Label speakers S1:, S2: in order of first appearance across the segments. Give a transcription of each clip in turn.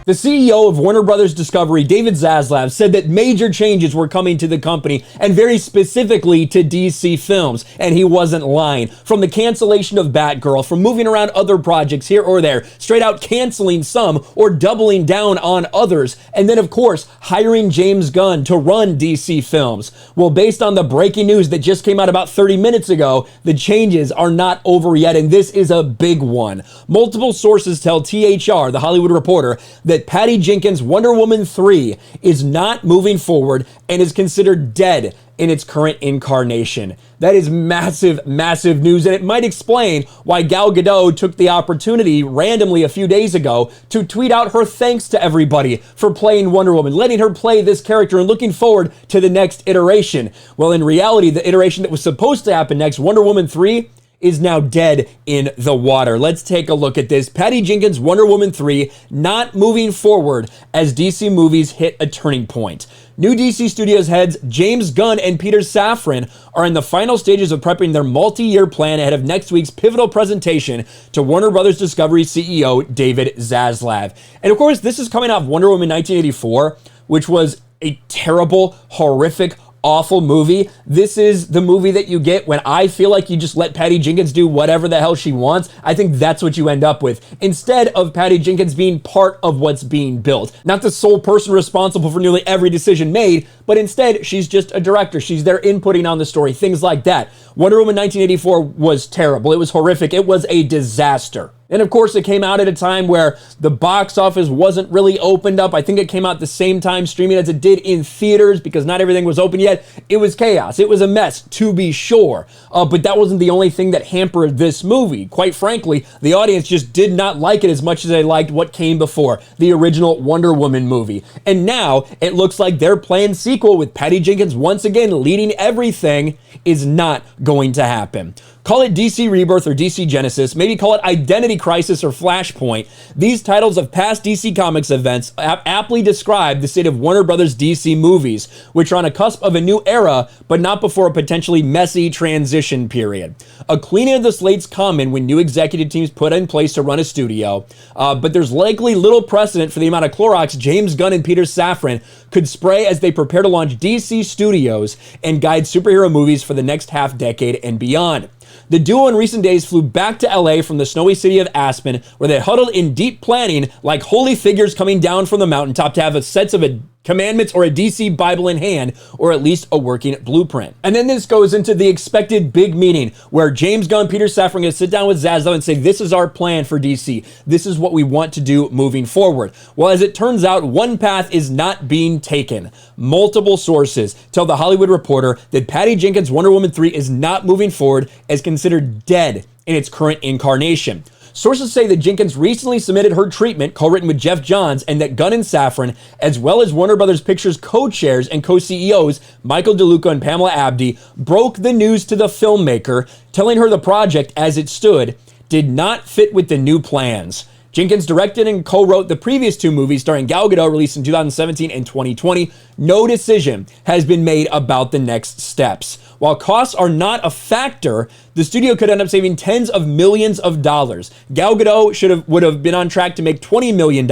S1: The CEO of Warner Brothers Discovery, David Zaslav, said that major changes were coming to the company, and very specifically to DC Films, and he wasn't lying. From the cancellation of Batgirl, from moving around other projects here or there, straight out canceling some or doubling down on others, and then of course hiring James Gunn to run DC Films. Well, based on the breaking news that just came out about 30 minutes ago, the changes are not over yet, and this is a big one. Multiple sources tell THR, The Hollywood Reporter, that Patty Jenkins' Wonder Woman 3 is not moving forward and is considered dead in its current incarnation. That is massive, massive news, and it might explain why Gal Gadot took the opportunity randomly a few days ago to tweet out her thanks to everybody for playing Wonder Woman, letting her play this character and looking forward to the next iteration. Well, in reality, the iteration that was supposed to happen next, Wonder Woman 3, is now dead in the water. Let's take a look at this. Patty Jenkins' Wonder Woman 3 not moving forward as DC movies hit a turning point. New DC Studios heads James Gunn and Peter Safran are in the final stages of prepping their multi-year plan ahead of next week's pivotal presentation to Warner Brothers Discovery CEO David Zaslav. And of course, this is coming off Wonder Woman 1984, which was a terrible, horrific, awful movie. This is the movie that you get when I feel like you just let Patty Jenkins do whatever the hell she wants. I think that's what you end up with, instead of Patty Jenkins being part of what's being built. Not the sole person responsible for nearly every decision made, but instead she's just a director. She's there inputting on the story, things like that. Wonder Woman 1984 was terrible. It was horrific. It was a disaster. And of course, it came out at a time where the box office wasn't really opened up. I think it came out the same time streaming as it did in theaters because not everything was open yet. It was chaos. It was a mess, to be sure. But that wasn't the only thing that hampered this movie. Quite frankly, the audience just did not like it as much as they liked what came before, the original Wonder Woman movie. And now it looks like their planned sequel with Patty Jenkins once again leading everything is not going to happen. Call it DC Rebirth or DC Genesis, maybe call it Identity Crisis or Flashpoint. These titles of past DC Comics events aptly describe the state of Warner Brothers DC movies, which are on a cusp of a new era, but not before a potentially messy transition period. A cleaning of the slate's common when new executive teams put in place to run a studio, but there's likely little precedent for the amount of Clorox James Gunn and Peter Safran could spray as they prepare to launch DC Studios and guide superhero movies for the next half decade and beyond. The duo in recent days flew back to LA from the snowy city of Aspen, where they huddled in deep planning like holy figures coming down from the mountaintop to have a sense of commandments or a DC Bible in hand, or at least a working blueprint. And then this goes into the expected big meeting where James Gunn, Peter Safran are going to sit down with Zaslav and say, this is our plan for DC. This is what we want to do moving forward. Well, as it turns out, one path is not being taken. Multiple sources tell The Hollywood Reporter that Patty Jenkins' Wonder Woman 3 is not moving forward as considered dead in its current incarnation. Sources say that Jenkins recently submitted her treatment, co-written with Jeff Johns, and that Gunn and Safran, as well as Warner Brothers Pictures co-chairs and co-CEOs Michael DeLuca and Pamela Abdy, broke the news to the filmmaker, telling her the project as it stood did not fit with the new plans. Jenkins directed and co-wrote the previous two movies starring Gal Gadot, released in 2017 and 2020. No decision has been made about the next steps. While costs are not a factor, the studio could end up saving tens of millions of dollars. Gal Gadot would have been on track to make $20 million,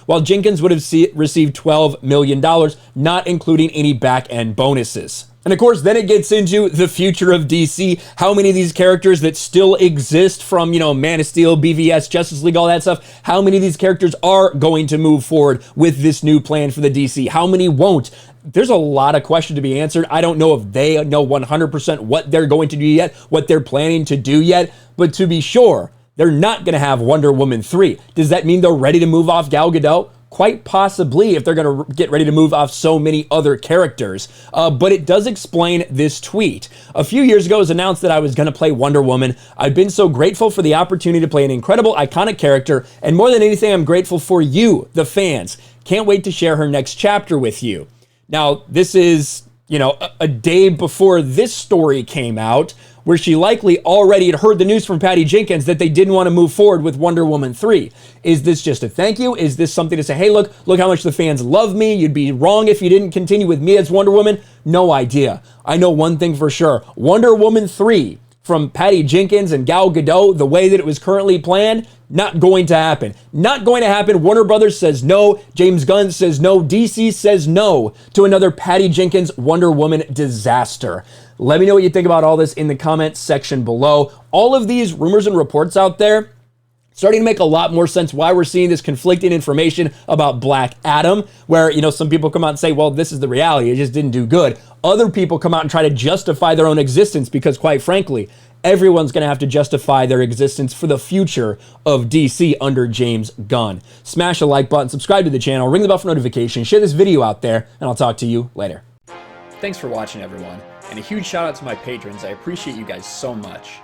S1: while Jenkins would have received $12 million, not including any back-end bonuses. And of course, then it gets into the future of DC. How many of these characters that still exist from, Man of Steel, BVS, Justice League, all that stuff, how many of these characters are going to move forward with this new plan for the DC? How many won't? There's a lot of questions to be answered. I don't know if they know 100% what they're going to do yet, what they're planning to do yet, but to be sure, they're not going to have Wonder Woman 3. Does that mean they're ready to move off Gal Gadot? Quite possibly, if they're going to get ready to move off so many other characters. But it does explain this tweet. A few years ago, it was announced that I was going to play Wonder Woman. I've been so grateful for the opportunity to play an incredible, iconic character. And more than anything, I'm grateful for you, the fans. Can't wait to share her next chapter with you. Now, this is, a day before this story came out, where she likely already had heard the news from Patty Jenkins that they didn't want to move forward with Wonder Woman 3. Is this just a thank you? Is this something to say, hey, look how much the fans love me. You'd be wrong if you didn't continue with me as Wonder Woman? No idea. I know one thing for sure. Wonder Woman 3 from Patty Jenkins and Gal Gadot the way that it was currently planned, not going to happen. Not going to happen. Warner Brothers says no. James Gunn says no. DC says no to another Patty Jenkins Wonder Woman disaster. Let me know what you think about all this in the comments section below. All of these rumors and reports out there starting to make a lot more sense why we're seeing this conflicting information about Black Adam, where, you know, some people come out and say, well, this is the reality, it just didn't do good. Other people come out and try to justify their own existence because, quite frankly, everyone's going to have to justify their existence for the future of DC under James Gunn. Smash the like button, subscribe to the channel, ring the bell for notifications, share this video out there, and I'll talk to you later.
S2: Thanks for watching, everyone, and a huge shout out to my patrons. I appreciate you guys so much.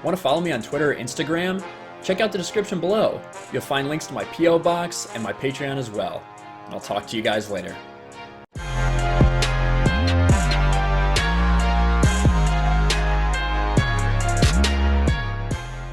S2: Want to follow me on Twitter or Instagram? Check out the description below. You'll find links to my P.O. box and my Patreon as well. And I'll talk to you guys later.